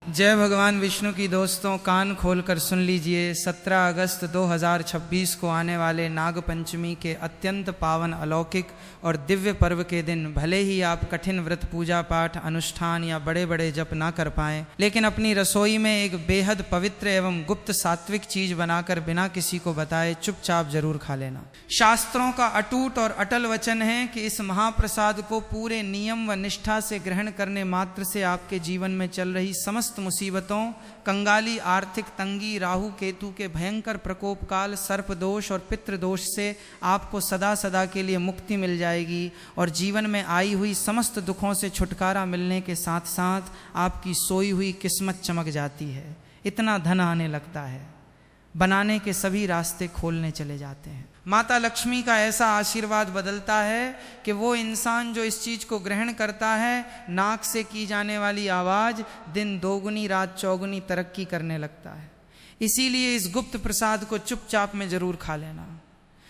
जय भगवान विष्णु की दोस्तों, कान खोलकर सुन लीजिए। 17 अगस्त 2026 को आने वाले नाग पंचमी के अत्यंत पावन अलौकिक और दिव्य पर्व के दिन भले ही आप कठिन व्रत, पूजा पाठ, अनुष्ठान या बड़े बड़े जप ना कर पाएं, लेकिन अपनी रसोई में एक बेहद पवित्र एवं गुप्त सात्विक चीज बनाकर बिना किसी को बताए चुपचाप जरूर खा लेना। शास्त्रों का अटूट और अटल वचन है कि इस महाप्रसाद को पूरे नियम व निष्ठा से ग्रहण करने मात्र से आपके जीवन में चल रही समस्त मुसीबतों, कंगाली, आर्थिक तंगी, राहु केतु के भयंकर प्रकोप काल, सर्प दोष और पितृ दोष से आपको सदा सदा के लिए मुक्ति मिल जाएगी और जीवन में आई हुई समस्त दुखों से छुटकारा मिलने के साथ साथ आपकी सोई हुई किस्मत चमक जाती है। इतना धन आने लगता है, बनाने के सभी रास्ते खोलने चले जाते हैं। माता लक्ष्मी का ऐसा आशीर्वाद बदलता है कि वो इंसान जो इस चीज को ग्रहण करता है, नाक से की जाने वाली आवाज दिन दोगुनी रात चौगुनी तरक्की करने लगता है। इसीलिए इस गुप्त प्रसाद को चुपचाप में जरूर खा लेना।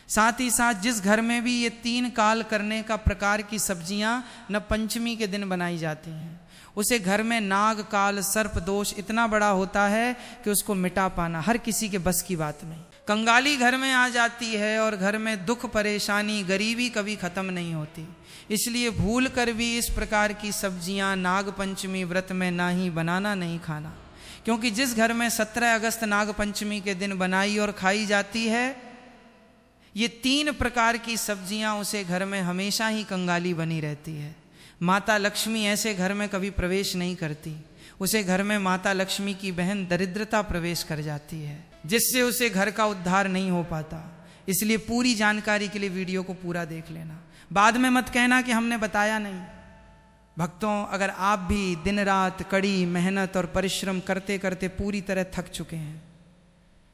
साथ ही साथ जिस घर में भी ये 3 काल करने का प्रकार की सब्जियां न पंचमी के दिन बनाई जाती हैं, उसे घर में नाग काल, सर्प दोष इतना बड़ा होता है कि उसको मिटा पाना हर किसी के बस की बात नहीं। कंगाली घर में आ जाती है और घर में दुख, परेशानी, गरीबी कभी खत्म नहीं होती। इसलिए भूल कर भी इस प्रकार की सब्जियां नाग पंचमी व्रत में ना ही बनाना, नहीं खाना। क्योंकि जिस घर में 17 अगस्त नाग पंचमी के दिन बनाई और खाई जाती है, ये 3 प्रकार की सब्जियां उसे घर में हमेशा ही कंगाली बनी रहती है। माता लक्ष्मी ऐसे घर में कभी प्रवेश नहीं करती। उसे घर में माता लक्ष्मी की बहन दरिद्रता प्रवेश कर जाती है, जिससे उसे घर का उद्धार नहीं हो पाता। इसलिए पूरी जानकारी के लिए वीडियो को पूरा देख लेना। बाद में मत कहना कि हमने बताया नहीं। भक्तों, अगर आप भी दिन रात कड़ी मेहनत और परिश्रम करते करते पूरी तरह थक चुके हैं,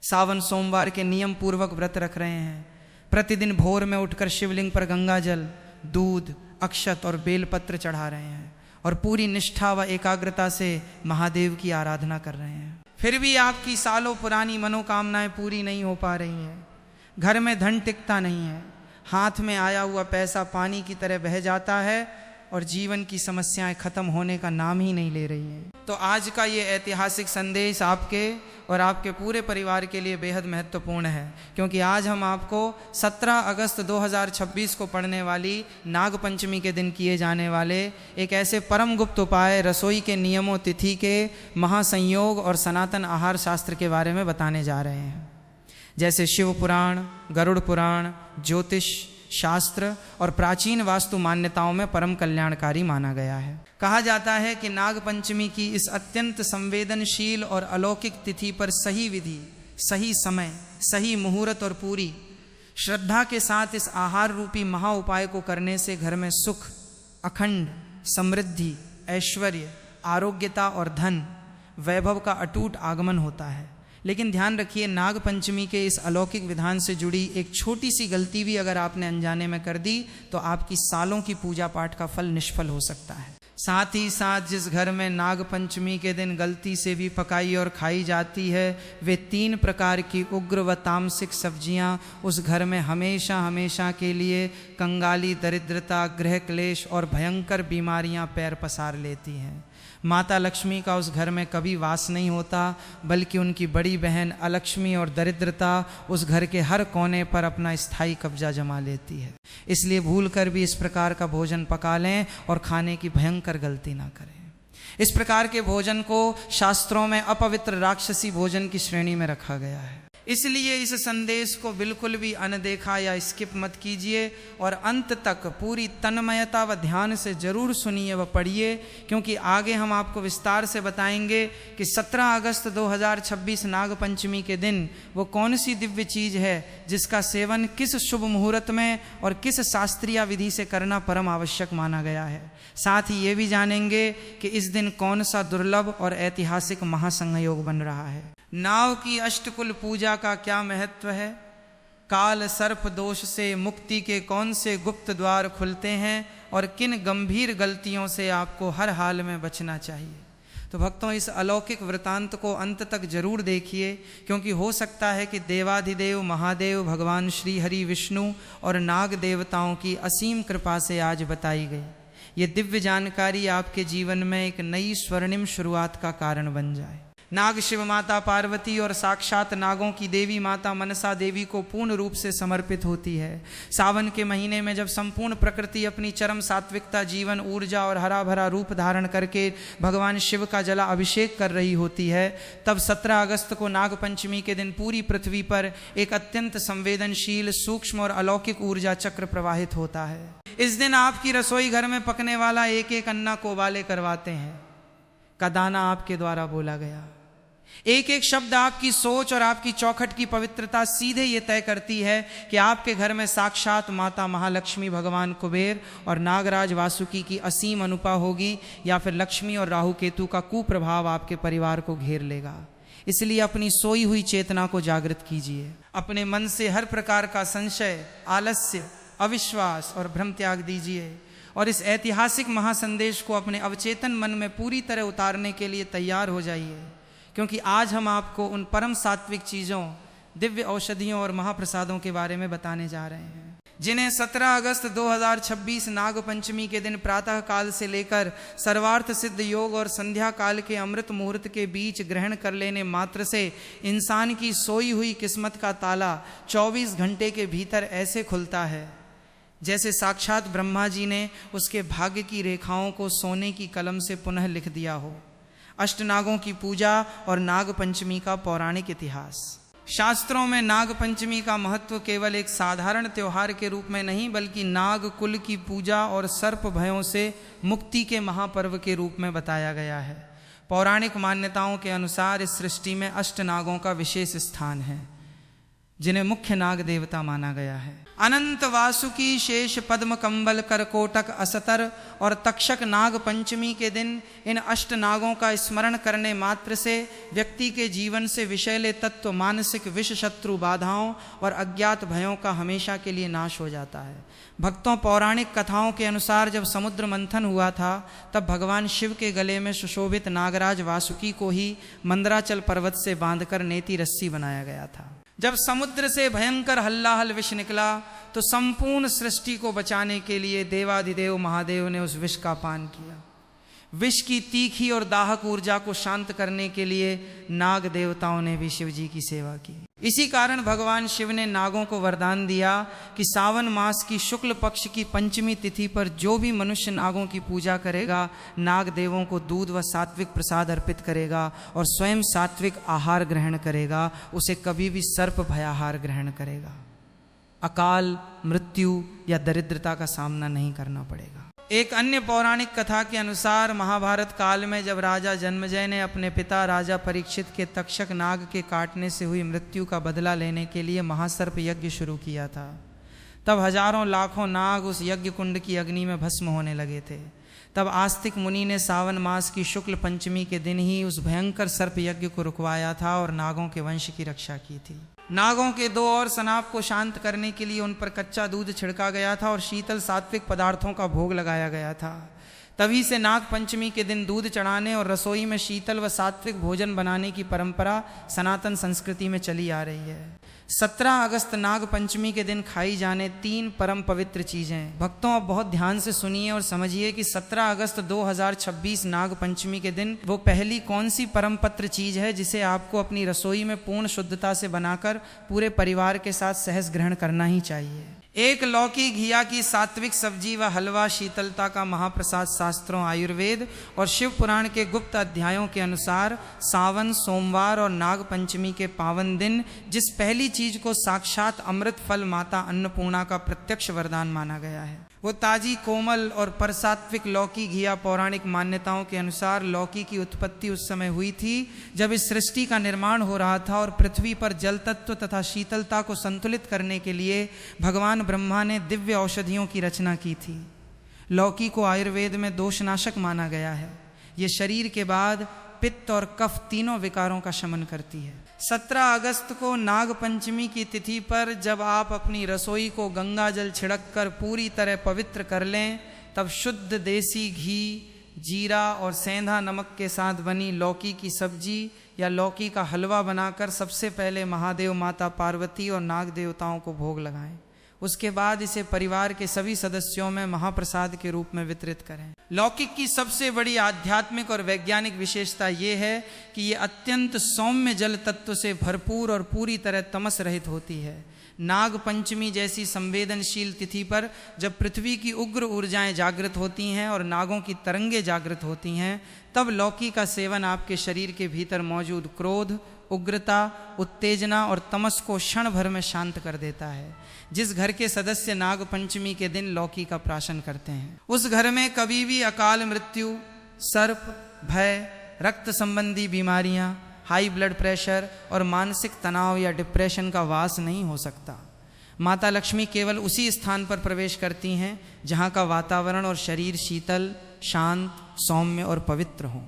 सावन सोमवार के नियम पूर्वक व्रत रख रहे हैं, प्रतिदिन भोर में उठकर शिवलिंग पर गंगा जल, दूध, अक्षत और बेलपत्र चढ़ा रहे हैं और पूरी निष्ठा व एकाग्रता से महादेव की आराधना कर रहे हैं, फिर भी आपकी सालों पुरानी मनोकामनाएं पूरी नहीं हो पा रही हैं, घर में धन टिकता नहीं है, हाथ में आया हुआ पैसा पानी की तरह बह जाता है और जीवन की समस्याएं खत्म होने का नाम ही नहीं ले रही हैं, तो आज का ये ऐतिहासिक संदेश आपके और आपके पूरे परिवार के लिए बेहद महत्वपूर्ण है। क्योंकि आज हम आपको 17 अगस्त 2026 को पड़ने वाली नाग पंचमी के दिन किए जाने वाले एक ऐसे परम गुप्त उपाय, रसोई के नियमों, तिथि के महासंयोग और सनातन आहार शास्त्र के बारे में बताने जा रहे हैं। जैसे शिव पुराण, गरुड़ पुराण, ज्योतिष शास्त्र और प्राचीन वास्तु मान्यताओं में परम कल्याणकारी माना गया है। कहा जाता है कि नाग पंचमी की इस अत्यंत संवेदनशील और अलौकिक तिथि पर सही विधि, सही समय, सही मुहूर्त और पूरी श्रद्धा के साथ इस आहार रूपी महा उपाय को करने से घर में सुख, अखंड समृद्धि, ऐश्वर्य, आरोग्यता और धन, वैभव का अटूट आगमन होता है। लेकिन ध्यान रखिए, नाग पंचमी के इस अलौकिक विधान से जुड़ी एक छोटी सी गलती भी अगर आपने अनजाने में कर दी तो आपकी सालों की पूजा पाठ का फल निष्फल हो सकता है। साथ ही साथ जिस घर में नाग पंचमी के दिन गलती से भी पकाई और खाई जाती है, वे 3 प्रकार की उग्र व तामसिक सब्जियां उस घर में हमेशा हमेशा के लिए कंगाली, दरिद्रता, गृह क्लेश और भयंकर बीमारियां पैर पसार लेती हैं। माता लक्ष्मी का उस घर में कभी वास नहीं होता, बल्कि उनकी बड़ी बहन अलक्ष्मी और दरिद्रता उस घर के हर कोने पर अपना स्थायी कब्जा जमा लेती है। इसलिए भूल कर भी इस प्रकार का भोजन पका लें और खाने की भयंकर गलती ना करें। इस प्रकार के भोजन को शास्त्रों में अपवित्र राक्षसी भोजन की श्रेणी में रखा गया है। इसलिए इस संदेश को बिल्कुल भी अनदेखा या स्किप मत कीजिए और अंत तक पूरी तन्मयता व ध्यान से जरूर सुनिए व पढ़िए, क्योंकि आगे हम आपको विस्तार से बताएंगे कि 17 अगस्त 2026 नाग पंचमी के दिन वो कौन सी दिव्य चीज है जिसका सेवन किस शुभ मुहूर्त में और किस शास्त्रीय विधि से करना परम आवश्यक माना गया है। साथ ही ये भी जानेंगे कि इस दिन कौन सा दुर्लभ और ऐतिहासिक महासंयोग बन रहा है। नाव की अष्टकुल पूजा का क्या महत्व है, काल सर्प दोष से मुक्ति के कौन से गुप्त द्वार खुलते हैं और किन गंभीर गलतियों से आपको हर हाल में बचना चाहिए। तो भक्तों, इस अलौकिक वृतांत को अंत तक जरूर देखिए, क्योंकि हो सकता है कि देवाधिदेव महादेव भगवान श्री हरि विष्णु और नाग देवताओं की असीम कृपा से आज बताई गई ये दिव्य जानकारी आपके जीवन में एक नई स्वर्णिम शुरुआत का कारण बन जाए। नाग शिव माता पार्वती और साक्षात नागों की देवी माता मनसा देवी को पूर्ण रूप से समर्पित होती है। सावन के महीने में जब संपूर्ण प्रकृति अपनी चरम सात्विकता, जीवन ऊर्जा और हरा भरा रूप धारण करके भगवान शिव का जला अभिषेक कर रही होती है, तब 17 अगस्त को नाग पंचमी के दिन पूरी पृथ्वी पर एक अत्यंत संवेदनशील, सूक्ष्म और अलौकिक ऊर्जा चक्र प्रवाहित होता है। इस दिन आपकी रसोई घर में पकने वाला एक एक अन्ना को वाले करवाते हैं का दाना आपके द्वारा बोला गया। एक एक शब्द आपकी सोच और आपकी चौखट की पवित्रता सीधे ये तय करती है कि आपके घर में साक्षात माता महालक्ष्मी, भगवान कुबेर और नागराज वासुकी की असीम अनुपा होगी या फिर लक्ष्मी और राहु केतु का कुप्रभाव आपके परिवार को घेर लेगा। इसलिए अपनी सोई हुई चेतना को जागृत कीजिए। अपने मन से हर प्रकार का संशय, आलस्य, अविश्वास और भ्रम त्याग दीजिए और इस ऐतिहासिक महासंदेश को अपने अवचेतन मन में पूरी तरह उतारने के लिए तैयार हो जाइए, क्योंकि आज हम आपको उन परम सात्विक चीज़ों, दिव्य औषधियों और महाप्रसादों के बारे में बताने जा रहे हैं, जिन्हें 17 अगस्त 2026 नाग पंचमी के दिन प्रातः काल से लेकर सर्वार्थ सिद्ध योग और संध्या काल के अमृत मुहूर्त के बीच ग्रहण कर लेने मात्र से इंसान की सोई हुई किस्मत का ताला 24 घंटे के भीतर ऐसे खुलता है जैसे साक्षात ब्रह्मा जी ने उसके भाग्य की रेखाओं को सोने की कलम से पुनः लिख दिया हो। अष्टनागों की पूजा और नाग पंचमी का पौराणिक इतिहास। शास्त्रों में नाग पंचमी का महत्व केवल एक साधारण त्योहार के रूप में नहीं, बल्कि नाग कुल की पूजा और सर्प भयों से मुक्ति के महापर्व के रूप में बताया गया है। पौराणिक मान्यताओं के अनुसार इस सृष्टि में अष्टनागों का विशेष स्थान है, जिन्हें मुख्य नाग देवता माना गया है। अनंत वासुकी, शेष, पद्म, कंबल, करकोटक, असतर और तक्षक नाग पंचमी के दिन इन अष्ट नागों का स्मरण करने मात्र से व्यक्ति के जीवन से विषैले तत्व, मानसिक विष, शत्रु बाधाओं और अज्ञात भयों का हमेशा के लिए नाश हो जाता है। भक्तों, पौराणिक कथाओं के अनुसार जब समुद्र मंथन हुआ था, तब भगवान शिव के गले में सुशोभित नागराज वासुकी को ही मंदराचल पर्वत से बांधकर नेति रस्सी बनाया गया था। जब समुद्र से भयंकर हल्लाहल विष निकला, तो संपूर्ण सृष्टि को बचाने के लिए देवाधिदेव महादेव ने उस विष का पान किया। विष की तीखी और दाहक ऊर्जा को शांत करने के लिए नाग देवताओं ने भी शिव जी की सेवा की। इसी कारण भगवान शिव ने नागों को वरदान दिया कि सावन मास की शुक्ल पक्ष की पंचमी तिथि पर जो भी मनुष्य नागों की पूजा करेगा, नाग देवों को दूध व सात्विक प्रसाद अर्पित करेगा और स्वयं सात्विक आहार ग्रहण करेगा, उसे कभी भी सर्प भयाहार ग्रहण करेगा, अकाल, मृत्यु या दरिद्रता का सामना नहीं करना पड़ेगा। एक अन्य पौराणिक कथा के अनुसार महाभारत काल में जब राजा जन्मेजय ने अपने पिता राजा परीक्षित के तक्षक नाग के काटने से हुई मृत्यु का बदला लेने के लिए महासर्प यज्ञ शुरू किया था, तब हजारों लाखों नाग उस यज्ञ कुंड की अग्नि में भस्म होने लगे थे। तब आस्तिक मुनि ने सावन मास की शुक्ल पंचमी के दिन ही उस भयंकर सर्प यज्ञ को रुकवाया था और नागों के वंश की रक्षा की थी। नागों के दो और सनाप को शांत करने के लिए उन पर कच्चा दूध छिड़का गया था और शीतल सात्विक पदार्थों का भोग लगाया गया था। तभी से नाग पंचमी के दिन दूध चढ़ाने और रसोई में शीतल व सात्विक भोजन बनाने की परंपरा सनातन संस्कृति में चली आ रही है। 17 अगस्त नाग पंचमी के दिन खाई जाने 3 परम पवित्र चीज़ें। भक्तों, अब बहुत ध्यान से सुनिए और समझिए कि 17 अगस्त 2026 नाग पंचमी के दिन वो पहली कौन सी परम पत्र चीज़ है जिसे आपको अपनी रसोई में पूर्ण शुद्धता से बनाकर पूरे परिवार के साथ सहज ग्रहण करना ही चाहिए। एक लौकी घिया की सात्विक सब्जी व हलवा शीतलता का महाप्रसाद शास्त्रों, आयुर्वेद और शिव पुराण के गुप्त अध्यायों के अनुसार सावन, सोमवार और नाग पंचमी के पावन दिन जिस पहली चीज को साक्षात अमृत फल माता अन्नपूर्णा का प्रत्यक्ष वरदान माना गया है, वो ताजी, कोमल और परसात्विक लौकी घिया। पौराणिक मान्यताओं के अनुसार लौकी की उत्पत्ति उस समय हुई थी जब इस सृष्टि का निर्माण हो रहा था और पृथ्वी पर जल तत्व तथा शीतलता को संतुलित करने के लिए भगवान ब्रह्मा ने दिव्य औषधियों की रचना की थी। लौकी को आयुर्वेद में दोषनाशक माना गया है। ये शरीर के बाद पित्त और कफ तीनों विकारों का शमन करती है। 17 अगस्त को नाग पंचमी की तिथि पर जब आप अपनी रसोई को गंगा जल छिड़क कर पूरी तरह पवित्र कर लें, तब शुद्ध देसी घी, जीरा और सेंधा नमक के साथ बनी लौकी की सब्जी या लौकी का हलवा बनाकर सबसे पहले महादेव, माता पार्वती और नाग देवताओं को भोग लगाएं। उसके बाद इसे परिवार के सभी सदस्यों में महाप्रसाद के रूप में वितरित करें। लौकिक की सबसे बड़ी आध्यात्मिक और वैज्ञानिक विशेषता ये है कि ये अत्यंत सौम्य जल तत्व से भरपूर और पूरी तरह तमस रहित होती है। नाग पंचमी जैसी संवेदनशील तिथि पर जब पृथ्वी की उग्र ऊर्जाएं जागृत होती हैं और नागों की तरंगे जागृत होती हैं, तब लौकी का सेवन आपके शरीर के भीतर मौजूद क्रोध, उग्रता, उत्तेजना और तमस को क्षण भर में शांत कर देता है। जिस घर के सदस्य नाग पंचमी के दिन लौकी का प्राशन करते हैं, उस घर में कभी भी अकाल मृत्यु, सर्प, भय, रक्त संबंधी बीमारियां, हाई ब्लड प्रेशर और मानसिक तनाव या डिप्रेशन का वास नहीं हो सकता। माता लक्ष्मी केवल उसी स्थान पर प्रवेश करती हैं जहाँ का वातावरण और शरीर शीतल, शांत, सौम्य और पवित्र हो।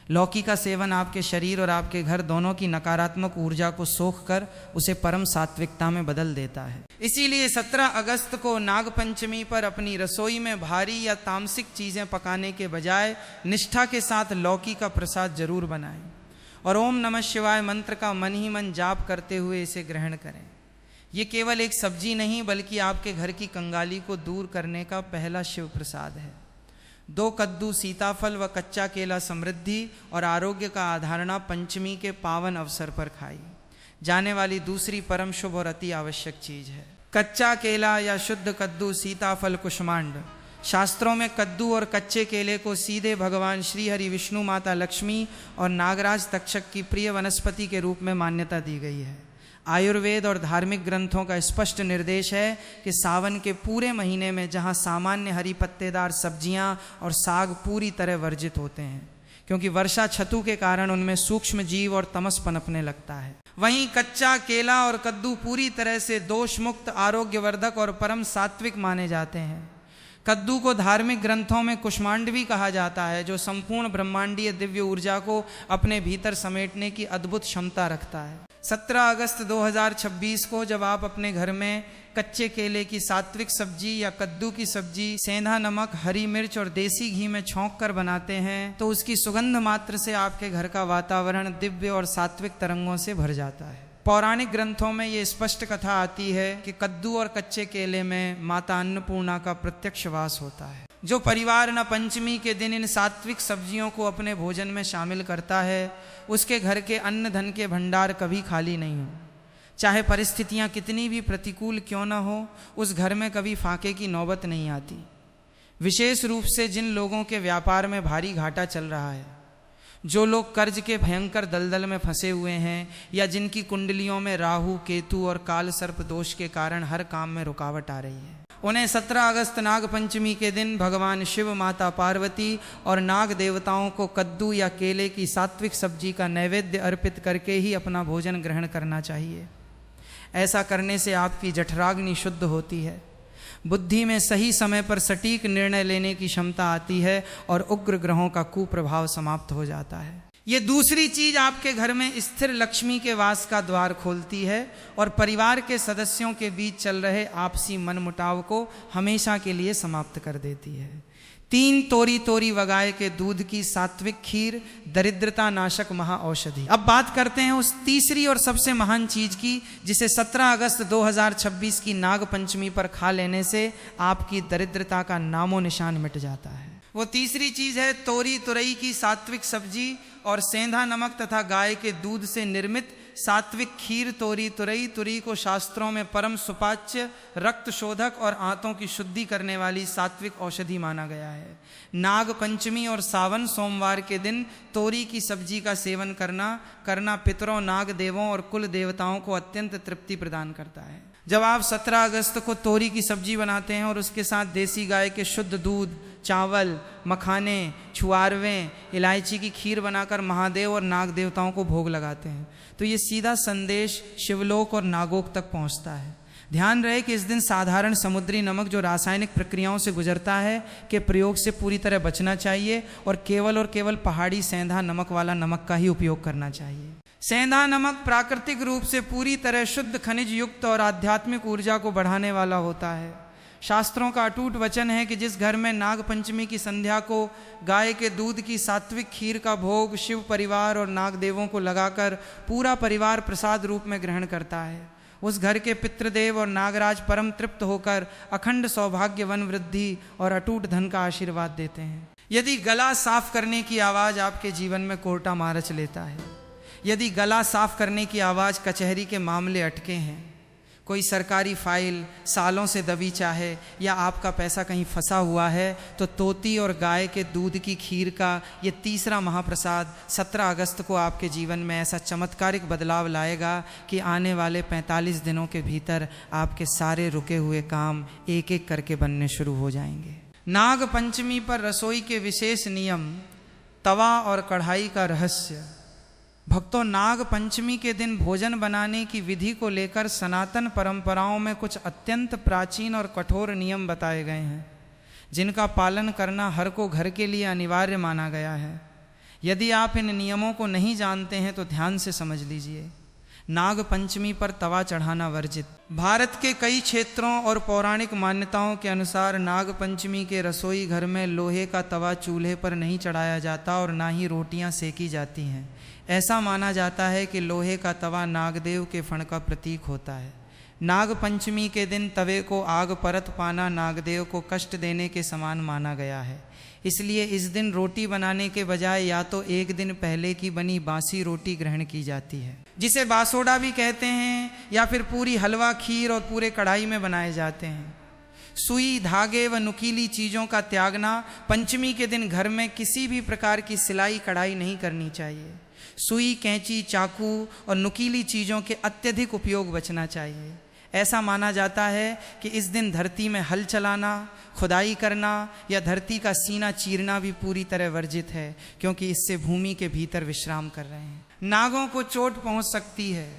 लौकी का सेवन आपके शरीर और आपके घर दोनों की नकारात्मक ऊर्जा को सोख कर उसे परम सात्विकता में बदल देता है। इसीलिए 17 अगस्त को नागपंचमी पर अपनी रसोई में भारी या तामसिक चीज़ें पकाने के बजाय निष्ठा के साथ लौकी का प्रसाद जरूर बनाएं और ओम नमः शिवाय मंत्र का मन ही मन जाप करते हुए इसे ग्रहण करें। ये केवल एक सब्जी नहीं बल्कि आपके घर की कंगाली को दूर करने का पहला शिव प्रसाद है। 2 कद्दू, सीताफल व कच्चा केला समृद्धि और आरोग्य का आधारणा पंचमी के पावन अवसर पर खाई जाने वाली दूसरी परम शुभ और अति आवश्यक चीज है। कच्चा केला या शुद्ध कद्दू, सीताफल, कुष्मांड। शास्त्रों में कद्दू और कच्चे केले को सीधे भगवान श्री हरि विष्णु, माता लक्ष्मी और नागराज तक्षक की प्रिय वनस्पति के रूप में मान्यता दी गई है। आयुर्वेद और धार्मिक ग्रंथों का स्पष्ट निर्देश है कि सावन के पूरे महीने में जहाँ सामान्य हरी पत्तेदार सब्जियाँ और साग पूरी तरह वर्जित होते हैं, क्योंकि वर्षा छतु के कारण उनमें सूक्ष्म जीव और तमस पनपने लगता है, वहीं कच्चा केला और कद्दू पूरी तरह से दोष मुक्त, आरोग्यवर्धक और परम सात्विक माने जाते हैं। कद्दू को धार्मिक ग्रंथों में कुष्मांड भी कहा जाता है, जो संपूर्ण ब्रह्मांडीय दिव्य ऊर्जा को अपने भीतर समेटने की अद्भुत क्षमता रखता है। 17 अगस्त 2026 को जब आप अपने घर में कच्चे केले की सात्विक सब्जी या कद्दू की सब्जी सेंधा नमक, हरी मिर्च और देसी घी में छौंक कर बनाते हैं, तो उसकी सुगंध मात्र से आपके घर का वातावरण दिव्य और सात्विक तरंगों से भर जाता है। पौराणिक ग्रंथों में ये स्पष्ट कथा आती है कि कद्दू और कच्चे केले में माता अन्नपूर्णा का प्रत्यक्ष वास होता है। जो परिवार न पंचमी के दिन इन सात्विक सब्जियों को अपने भोजन में शामिल करता है, उसके घर के अन्न धन के भंडार कभी खाली नहीं हो। चाहे परिस्थितियां कितनी भी प्रतिकूल क्यों न हो, उस घर में कभी फाके की नौबत नहीं आती। विशेष रूप से जिन लोगों के व्यापार में भारी घाटा चल रहा है, जो लोग कर्ज के भयंकर दलदल में फंसे हुए हैं, या जिनकी कुंडलियों में राहु, केतु और काल सर्प दोष के कारण हर काम में रुकावट आ रही है, उन्हें 17 अगस्त नाग पंचमी के दिन भगवान शिव, माता पार्वती और नाग देवताओं को कद्दू या केले की सात्विक सब्जी का नैवेद्य अर्पित करके ही अपना भोजन ग्रहण करना चाहिए। ऐसा करने से आपकी जठराग्नि शुद्ध होती है, बुद्धि में सही समय पर सटीक निर्णय लेने की क्षमता आती है और उग्र ग्रहों का कुप्रभाव समाप्त हो जाता है। ये दूसरी चीज आपके घर में स्थिर लक्ष्मी के वास का द्वार खोलती है और परिवार के सदस्यों के बीच चल रहे आपसी मनमुटाव को हमेशा के लिए समाप्त कर देती है। 3 तोरी तोरी वगाए के दूध की सात्विक खीर दरिद्रता नाशक महाऔषधि। अब बात करते हैं उस तीसरी और सबसे महान चीज की, जिसे 17 अगस्त 2026 की नाग पंचमी पर खा लेने से आपकी दरिद्रता का नामो निशान मिट जाता है। वो तीसरी चीज है तोरी तुरई की सात्विक सब्जी और सेंधा नमक तथा गाय के दूध से निर्मित सात्विक खीर। तोरी तुरई, तुरी को शास्त्रों में परम सुपाच्य, रक्त शोधक और आंतों की शुद्धि करने वाली सात्विक औषधि माना गया है। नाग पंचमी और सावन सोमवार के दिन तोरी की सब्जी का सेवन करना पितरों, नाग देवों और कुल देवताओं को अत्यंत तृप्ति प्रदान करता है। जब आप 17 अगस्त को तोरी की सब्जी बनाते हैं और उसके साथ देसी गाय के शुद्ध दूध, चावल, मखाने, छुआरवें, इलायची की खीर बनाकर महादेव और नाग देवताओं को भोग लगाते हैं, तो ये सीधा संदेश शिवलोक और नागोक तक पहुंचता है। ध्यान रहे कि इस दिन साधारण समुद्री नमक जो रासायनिक प्रक्रियाओं से गुजरता है के प्रयोग से पूरी तरह बचना चाहिए और केवल पहाड़ी सेंधा नमक वाला नमक का ही उपयोग करना चाहिए। सेंधा नमक प्राकृतिक रूप से पूरी तरह शुद्ध, खनिज युक्त और आध्यात्मिक ऊर्जा को बढ़ाने वाला होता है। शास्त्रों का अटूट वचन है कि जिस घर में नाग पंचमी की संध्या को गाय के दूध की सात्विक खीर का भोग शिव परिवार और नाग देवों को लगाकर पूरा परिवार प्रसाद रूप में ग्रहण करता है, उस घर के पितृदेव और नागराज परम तृप्त होकर अखंड सौभाग्य, वन वृद्धि और अटूट धन का आशीर्वाद देते हैं। यदि गला साफ करने की आवाज़ आपके जीवन में कोर्टा मारच लेता है, यदि गला साफ करने की आवाज़ कचहरी के मामले अटके हैं, कोई सरकारी फाइल सालों से दबी चाहे, या आपका पैसा कहीं फंसा हुआ है, तो तोती और गाय के दूध की खीर का ये तीसरा महाप्रसाद 17 अगस्त को आपके जीवन में ऐसा चमत्कारिक बदलाव लाएगा कि आने वाले 45 दिनों के भीतर आपके सारे रुके हुए काम एक एक करके बनने शुरू हो जाएंगे। नाग पंचमी पर रसोई के विशेष नियम, तवा और कढ़ाई का रहस्य। भक्तों, नाग पंचमी के दिन भोजन बनाने की विधि को लेकर सनातन परंपराओं में कुछ अत्यंत प्राचीन और कठोर नियम बताए गए हैं, जिनका पालन करना हर को घर के लिए अनिवार्य माना गया है। यदि आप इन नियमों को नहीं जानते हैं तो ध्यान से समझ लीजिए। नाग पंचमी पर तवा चढ़ाना वर्जित। भारत के कई क्षेत्रों और पौराणिक मान्यताओं के अनुसार नाग पंचमी के रसोई घर में लोहे का तवा चूल्हे पर नहीं चढ़ाया जाता और ना ही रोटियां सेकी जाती हैं। ऐसा माना जाता है कि लोहे का तवा नागदेव के फण का प्रतीक होता है। नाग पंचमी के दिन तवे को आग परत पाना नागदेव को कष्ट देने के समान माना गया है। इसलिए इस दिन रोटी बनाने के बजाय या तो एक दिन पहले की बनी बासी रोटी ग्रहण की जाती है, जिसे बासोडा भी कहते हैं, या फिर पूरी हलवा, खीर और पूरे कढ़ाई में बनाए जाते हैं। सुई, धागे व नुकीली चीज़ों का त्यागना। पंचमी के दिन घर में किसी भी प्रकार की सिलाई कढ़ाई नहीं करनी चाहिए। सुई, कैंची, चाकू और नुकीली चीज़ों के अत्यधिक उपयोग बचना चाहिए। ऐसा माना जाता है कि इस दिन धरती में हल चलाना, खुदाई करना या धरती का सीना चीरना भी पूरी तरह वर्जित है, क्योंकि इससे भूमि के भीतर विश्राम कर रहे हैं। नागों को चोट पहुंच सकती है।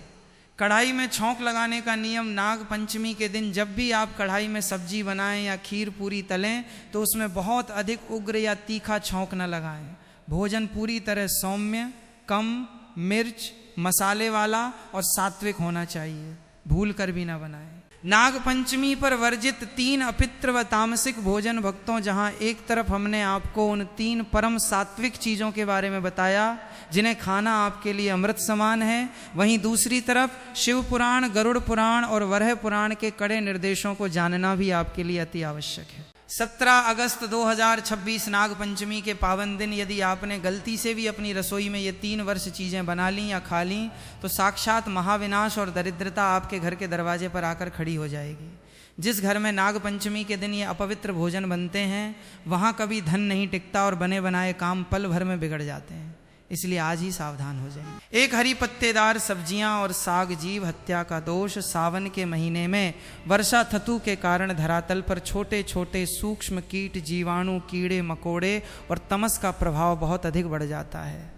कढ़ाई में छौंक लगाने का नियम। नाग पंचमी के दिन जब भी आप कढ़ाई में सब्जी बनाएं या खीर पूरी तलें तो उसमें बहुत अधिक उग्र या तीखा छौंक न लगाएं। भोजन पूरी तरह सौम्य, कम मिर्च, मसाले वाला और सात्विक होना चाहिए। भूल कर भी ना बनाएं। नाग पंचमी पर वर्जित 3 अपित्र व तामसिक भोजन। भक्तों, जहां एक तरफ हमने आपको उन 3 परम सात्विक चीज़ों के बारे में बताया जिन्हें खाना आपके लिए अमृत समान है, वहीं दूसरी तरफ शिव पुराण, गरुड़ पुराण और वराह पुराण के कड़े निर्देशों को जानना भी आपके लिए अति आवश्यक है। 17 अगस्त 2026 नाग पंचमी के पावन दिन यदि आपने गलती से भी अपनी रसोई में ये 3 वर्ष चीज़ें बना लीं या खा लीं तो साक्षात महाविनाश और दरिद्रता आपके घर के दरवाजे पर आकर खड़ी हो जाएगी। जिस घर में नाग पंचमी के दिन ये अपवित्र भोजन बनते हैं वहाँ कभी धन नहीं टिकता और बने बनाए काम पल भर में बिगड़ जाते हैं। इसलिए आज ही सावधान हो जाएं। एक हरी पत्तेदार सब्जियां और साग जीव हत्या का दोष। सावन के महीने में वर्षा थतु के कारण धरातल पर छोटे छोटे सूक्ष्म कीट, जीवाणु, कीड़े मकोड़े और तमस का प्रभाव बहुत अधिक बढ़ जाता है।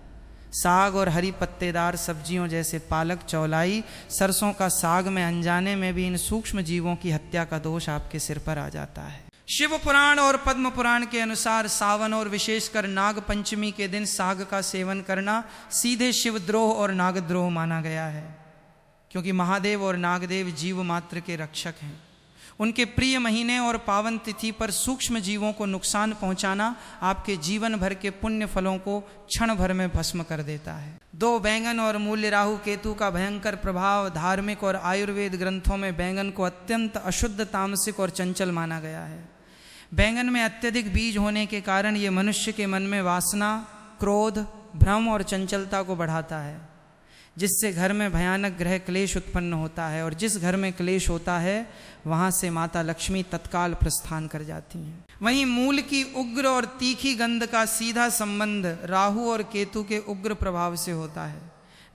साग और हरी पत्तेदार सब्जियों जैसे पालक, चौलाई, सरसों का साग में अनजाने में भी इन सूक्ष्म जीवों की हत्या का दोष आपके सिर पर आ जाता है। शिव पुराण और पद्म पुराण के अनुसार सावन और विशेषकर नाग पंचमी के दिन साग का सेवन करना सीधे शिवद्रोह और नागद्रोह माना गया है, क्योंकि महादेव और नागदेव जीव मात्र के रक्षक हैं। उनके प्रिय महीने और पावन तिथि पर सूक्ष्म जीवों को नुकसान पहुंचाना आपके जीवन भर के पुण्य फलों को क्षण भर में भस्म कर देता है। 2 बैंगन और मूल्य राहु केतु का भयंकर प्रभाव। धार्मिक और आयुर्वेद ग्रंथों में बैंगन को अत्यंत अशुद्ध, तामसिक और चंचल माना गया है। बैंगन में अत्यधिक बीज होने के कारण ये मनुष्य के मन में वासना, क्रोध, भ्रम और चंचलता को बढ़ाता है, जिससे घर में भयानक ग्रह क्लेश उत्पन्न होता है। और जिस घर में क्लेश होता है वहाँ से माता लक्ष्मी तत्काल प्रस्थान कर जाती हैं। वहीं मूल की उग्र और तीखी गंध का सीधा संबंध राहु और केतु के उग्र प्रभाव से होता है।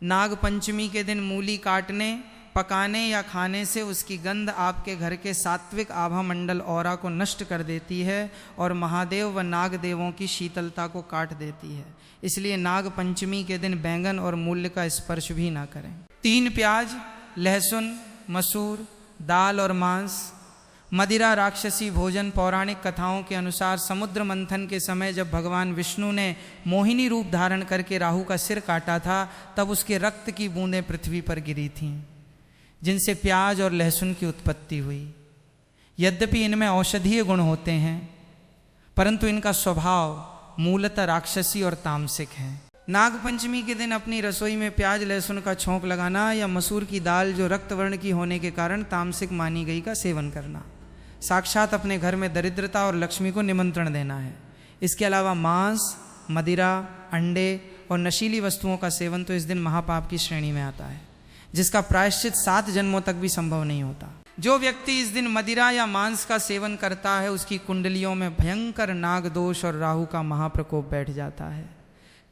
नाग पंचमी के दिन मूली काटने, पकाने या खाने से उसकी गंध आपके घर के सात्विक आभा मंडल औरा को नष्ट कर देती है और महादेव व नाग देवों की शीतलता को काट देती है। इसलिए नाग पंचमी के दिन बैंगन और मूल्य का स्पर्श भी ना करें। 3 प्याज, लहसुन, मसूर, दाल और मांस। मदिरा राक्षसी भोजन। पौराणिक कथाओं के अनुसार समुद्र मंथन के समय जब भगवान विष्णु ने मोहिनी रूप धारण करके राहु का सिर काटा था तब उसके रक्त की बूंदें पृथ्वी पर गिरी थीं, जिनसे प्याज और लहसुन की उत्पत्ति हुई। यद्यपि इनमें औषधीय गुण होते हैं परंतु इनका स्वभाव मूलतः राक्षसी और तामसिक है। नागपंचमी के दिन अपनी रसोई में प्याज लहसुन का छोंक लगाना या मसूर की दाल जो रक्त वर्ण की होने के कारण तामसिक मानी गई का सेवन करना, साक्षात अपने घर में दरिद्रता और लक्ष्मी को निमंत्रण देना है। इसके अलावा मांस, मदिरा, अंडे और नशीली वस्तुओं का सेवन तो इस दिन महापाप की श्रेणी में आता है, जिसका प्रायश्चित 7 जन्मों तक भी संभव नहीं होता। जो व्यक्ति इस दिन मदिरा या मांस का सेवन करता है उसकी कुंडलियों में भयंकर नाग दोष और राहु का महाप्रकोप बैठ जाता है।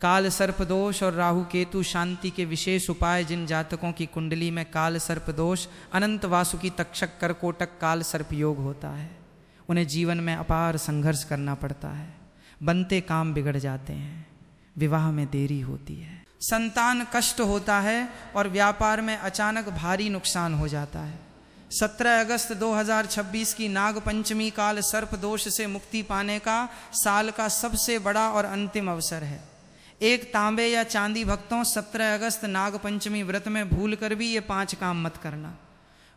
काल सर्प दोष और राहु केतु शांति के विशेष उपाय जिन जातकों की कुंडली में काल सर्प दोष, अनंत वासुकी, तक्षक, करकोटक काल सर्प योग होता है, उन्हें जीवन में अपार संघर्ष करना पड़ता है, बनते काम बिगड़ जाते हैं, विवाह में देरी होती है, संतान कष्ट होता है और व्यापार में अचानक भारी नुकसान हो जाता है। 17 अगस्त 2026 की नाग पंचमी काल सर्प दोष से मुक्ति पाने का साल का सबसे बड़ा और अंतिम अवसर है। एक तांबे या चांदी भक्तों 17 अगस्त नाग पंचमी व्रत में भूल कर भी ये 5 काम मत करना,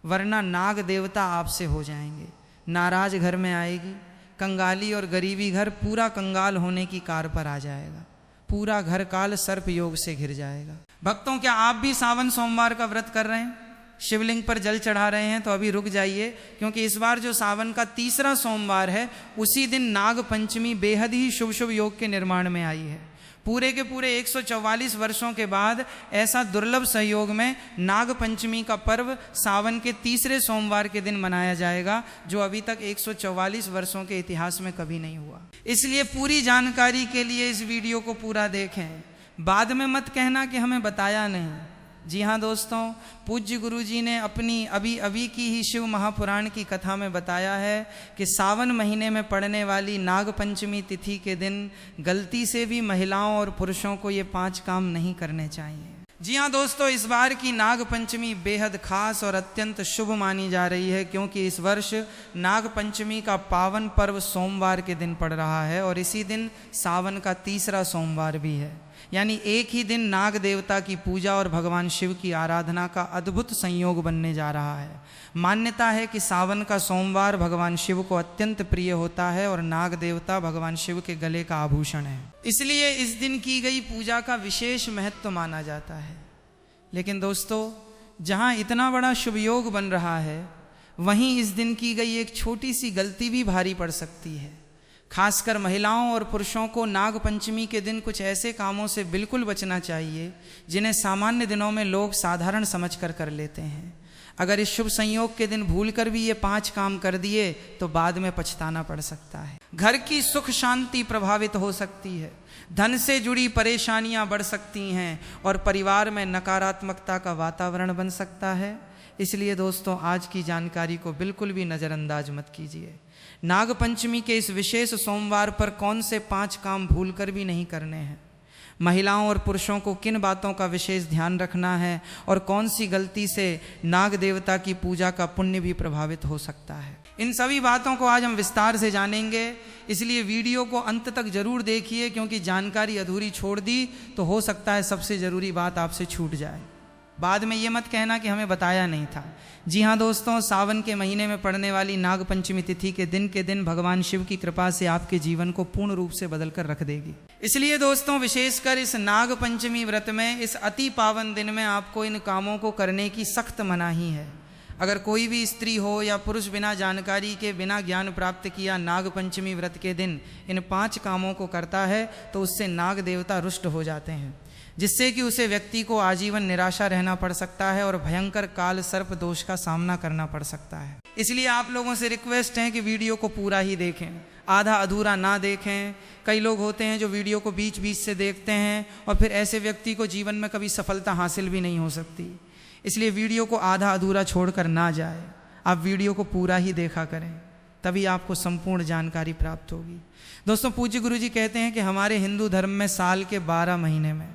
वरना नाग देवता आपसे हो जाएंगे, नाराज घर में आएगी, कंगाली और गरीबी घर पूरा कंगाल होने की कार पर आ जाएगा, पूरा घर काल सर्प योग से घिर जाएगा। भक्तों, क्या आप भी सावन सोमवार का व्रत कर रहे हैं, शिवलिंग पर जल चढ़ा रहे हैं? तो अभी रुक जाइए, क्योंकि इस बार जो सावन का तीसरा सोमवार है उसी दिन नाग पंचमी बेहद ही शुभ शुभ योग के निर्माण में आई है। पूरे के पूरे 144 वर्षों के बाद ऐसा दुर्लभ सहयोग में नाग पंचमी का पर्व सावन के तीसरे सोमवार के दिन मनाया जाएगा, जो अभी तक 144 वर्षों के इतिहास में कभी नहीं हुआ। इसलिए पूरी जानकारी के लिए इस वीडियो को पूरा देखें, बाद में मत कहना कि हमें बताया नहीं। जी हाँ दोस्तों, पूज्य गुरु जी ने अपनी अभी की ही शिव महापुराण की कथा में बताया है कि सावन महीने में पड़ने वाली नाग पंचमी तिथि के दिन गलती से भी महिलाओं और पुरुषों को ये 5 काम नहीं करने चाहिए। जी हाँ दोस्तों, इस बार की नाग पंचमी बेहद खास और अत्यंत शुभ मानी जा रही है, क्योंकि इस वर्ष नाग पंचमी का पावन पर्व सोमवार के दिन पड़ रहा है और इसी दिन सावन का तीसरा सोमवार भी है। यानी एक ही दिन नाग देवता की पूजा और भगवान शिव की आराधना का अद्भुत संयोग बनने जा रहा है। मान्यता है कि सावन का सोमवार भगवान शिव को अत्यंत प्रिय होता है और नाग देवता भगवान शिव के गले का आभूषण है, इसलिए इस दिन की गई पूजा का विशेष महत्व माना जाता है। लेकिन दोस्तों, जहाँ इतना बड़ा शुभ योग बन रहा है, वहीं इस दिन की गई एक छोटी सी गलती भी भारी पड़ सकती है। खासकर महिलाओं और पुरुषों को नाग पंचमी के दिन कुछ ऐसे कामों से बिल्कुल बचना चाहिए जिन्हें सामान्य दिनों में लोग साधारण समझकर कर लेते हैं। अगर इस शुभ संयोग के दिन भूलकर भी ये 5 काम कर दिए तो बाद में पछताना पड़ सकता है। घर की सुख शांति प्रभावित हो सकती है, धन से जुड़ी परेशानियां बढ़ सकती हैं और परिवार में नकारात्मकता का वातावरण बन सकता है। इसलिए दोस्तों, आज की जानकारी को बिल्कुल भी नज़रअंदाज मत कीजिए। नाग पंचमी के इस विशेष सोमवार पर कौन से 5 काम भूलकर भी नहीं करने हैं, महिलाओं और पुरुषों को किन बातों का विशेष ध्यान रखना है और कौन सी गलती से नाग देवता की पूजा का पुण्य भी प्रभावित हो सकता है, इन सभी बातों को आज हम विस्तार से जानेंगे। इसलिए वीडियो को अंत तक जरूर देखिए, क्योंकि जानकारी अधूरी छोड़ दी तो हो सकता है सबसे ज़रूरी बात आपसे छूट जाए। बाद में ये मत कहना कि हमें बताया नहीं था। जी हाँ दोस्तों, सावन के महीने में पड़ने वाली नाग पंचमी तिथि के दिन भगवान शिव की कृपा से आपके जीवन को पूर्ण रूप से बदल कर रख देगी। इसलिए दोस्तों, विशेषकर इस नाग पंचमी व्रत में, इस अति पावन दिन में आपको इन कामों को करने की सख्त मनाही है। अगर कोई भी स्त्री हो या पुरुष बिना जानकारी के, बिना ज्ञान प्राप्त किया नाग पंचमी व्रत के दिन इन 5 कामों को करता है तो उससे नाग देवता रुष्ट हो जाते हैं, जिससे कि उसे व्यक्ति को आजीवन निराशा रहना पड़ सकता है और भयंकर काल सर्प दोष का सामना करना पड़ सकता है। इसलिए आप लोगों से रिक्वेस्ट है कि वीडियो को पूरा ही देखें, आधा अधूरा ना देखें। कई लोग होते हैं जो वीडियो को बीच बीच से देखते हैं और फिर ऐसे व्यक्ति को जीवन में कभी सफलता हासिल भी नहीं हो सकती। इसलिए वीडियो को आधा अधूरा छोड़कर ना जाए, आप वीडियो को पूरा ही देखा करें, तभी आपको संपूर्ण जानकारी प्राप्त होगी। दोस्तों, पूज्य गुरु जी कहते हैं कि हमारे हिंदू धर्म में साल के 12 महीने में